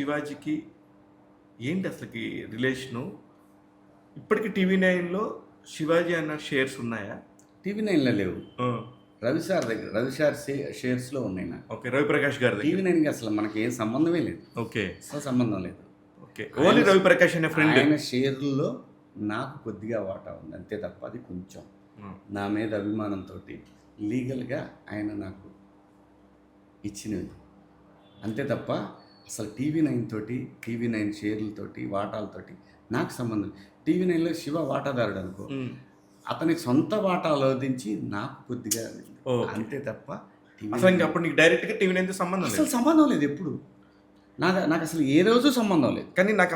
శివాజీకి ఏంటి అసలుకి రిలేషను? ఇప్పటికి టీవీ నైన్‌లో శివాజీ అన్న షేర్స్ ఉన్నాయా? టీవీ నైన్లో లేవు. ఆ! రవి సార్ దగ్గర, రవి సార్ షేర్స్లో ఉన్నాయి నాకు. ఓకే. రవిప్రకాష్ గారి దగ్గర. టీవీ నైన్కి అసలు మనకి ఏం సంబంధమే లేదు, ఓకే. అసలు సంబంధం లేదు. ఓకే. ఓన్లీ రవిప్రకాష్ అనే ఫ్రెండ్. ఆయన షేర్లలో నాకు కొద్దిగా వాటా ఉంది అంతే తప్ప, అది కొంచెం నా మీద అభిమానంతో లీగల్గా ఆయన నాకు ఇచ్చినవి అంతే తప్ప, అసలు టీవీ నైన్ తోటి, టీవీ నైన్ షేర్లతోటి, వాటాలతోటి నాకు సంబంధం. టీవీ నైన్లో శివ వాటాదారుడు అనుకో, అతని సొంత వాటాలు వదించి నాకు కొద్దిగా అంతే తప్ప అసలు ఇంకా అప్పుడు నీకు డైరెక్ట్గా టీవీ నైన్తో సంబంధం లేదు. అసలు సంబంధం లేదు ఎప్పుడు. నాకు అసలు ఏ రోజు సంబంధం లేదు. కానీ నాకు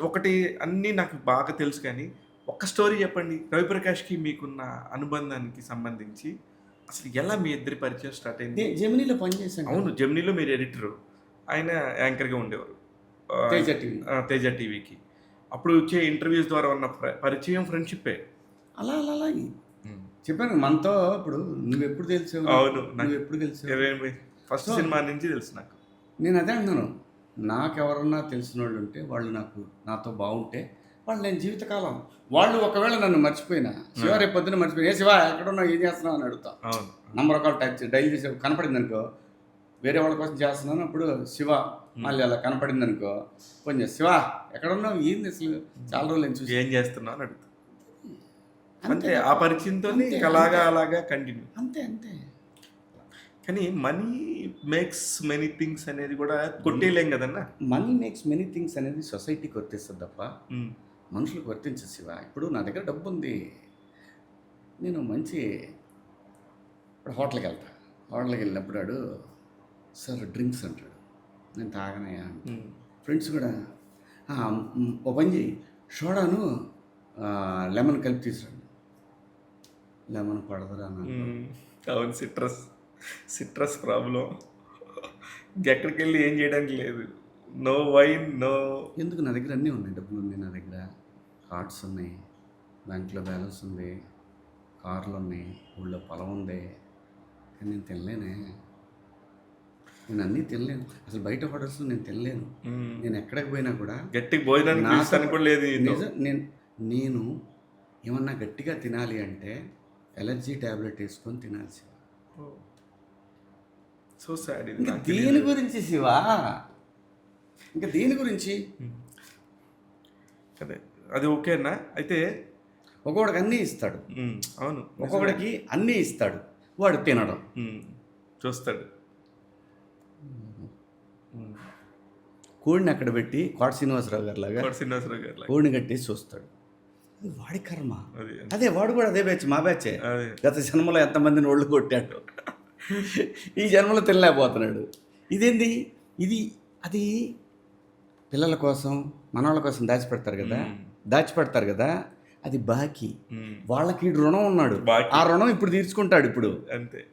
ఒకటి అన్నీ నాకు బాగా తెలుసు. కానీ ఒక్క స్టోరీ చెప్పండి, రవిప్రకాష్కి మీకున్న అనుబంధానికి సంబంధించి. అసలు ఎలా మీ ఇద్దరి పరిచయం స్టార్ట్ అయింది? జెమినీలో పనిచేశాను. అవును, జెమినీలో మీరు ఎడిటరు, ఆయన యాంకర్గా ఉండేవారు తేజ టీవీ, తేజ టీవీకి. అప్పుడు వచ్చే ఇంటర్వ్యూస్ ద్వారా ఉన్న పరిచయం, ఫ్రెండ్షిప్పే. అలా అలా అలా చెప్పాను. మనతో ఇప్పుడు నువ్వు ఎప్పుడు తెలిసావు? అవును, నువ్వు ఎప్పుడు తెలిసావు? ఫస్ట్ సినిమా నుంచి తెలుసు నాకు. నేను అదే అన్నాను, నాకు ఎవరన్నా తెలిసిన వాళ్ళు ఉంటే, వాళ్ళు నాతో బాగుంటే, వాళ్ళు నేను జీవితకాలం, వాళ్ళు ఒకవేళ నన్ను మర్చిపోయినా, శివ రేపు పొద్దున్న మర్చిపోయినా, ఏ శివ ఎక్కడున్నావు, ఏం చేస్తున్నావు అని అడుగుతా. అవును, నంబర్ ఒక డైల్ చేసి కనపడింది అనుకో, వేరే వాళ్ళ కోసం చేస్తున్నాను, అప్పుడు శివ మళ్ళీ అలా కనపడింది అనుకో, కొంచెం శివ ఎక్కడున్నావు, ఏంది అసలు చాలా రోజులు నేను చూసి ఏం చేస్తున్నావు అని అడుగుతా. అంతే, ఆ పరిచయంతో అలాగా కంటిన్యూ. అంతే అంతే. కానీ మనీ మేక్స్ మెనీ థింగ్స్ అనేది కూడా కొట్టేయలేం కదన్నా. మనీ మేక్స్ మెనీ థింగ్స్ అనేది సొసైటీకి వర్తిస్తుంది తప్ప మనుషులకు వర్తించదు శివ. ఇప్పుడు నా దగ్గర డబ్బు ఉంది, నేను మంచి ఇప్పుడు హోటల్కి వెళ్ళినప్పుడు వాడు సార్ డ్రింక్స్ అంటాడు, నేను తాగనయా. ఫ్రెండ్స్ కూడా ఓ పని చేయి, సోడాను లెమన్ కలిపి తీసుకురండి. లెమన్ పడదరా నాకు. అవును, సిట్రస్ ప్రాబ్లం. ఎక్కడికి వెళ్ళి ఏం చేయడానికి లేదు. No wine, no. ఎందుకు, నా దగ్గర అన్నీ ఉన్నాయి, డబ్బులు ఉన్నాయి, నా దగ్గర కార్డ్స్ ఉన్నాయి, బ్యాంక్లో బ్యాలెన్స్ ఉంది, కార్లు ఉన్నాయి, ఊళ్ళో పొలం ఉంది. కానీ నేను తినలేనే, నేను అన్నీ తినలేను. అసలు బయట హోటల్స్ నేను తినలేను. నేను ఎక్కడికి పోయినా కూడా గట్టిగా భోజనానికి కూడా లేదు. నేను ఏమన్నా గట్టిగా తినాలి అంటే ఎలర్జీ ట్యాబ్లెట్ వేసుకొని తినాలి శివ. So sad. ఇంకా దేని గురించి శివ, ఇంకా దేని గురించి? అదే, అది ఓకేనా? అయితే ఒక్కొక్కడికి అన్నీ ఇస్తాడు. అవును, ఒక్కొక్కడికి అన్నీ ఇస్తాడు, వాడు తినడం చూస్తాడు. కోడిని అక్కడ పెట్టి కోట శ్రీనివాసరావు గారు లాగా కోడిని కట్టేసి చూస్తాడు. అది వాడి కర్మ. అదే వాడు కూడా అదే బ్యాచ్, మా బ్యాచే. గత జన్మలో ఎంతమందిని ఒళ్ళు కొట్టాడు, ఈ జన్మలో తినలేకపోతున్నాడు. ఇదేంది ఇది? అది పిల్లల కోసం, మనవాళ్ళ కోసం దాచిపెడతారు కదా, అది బాకీ. వాళ్ళకి రుణం ఉన్నాడు, ఆ రుణం ఇప్పుడు తీర్చుకుంటాడు. ఇప్పుడు అంతే.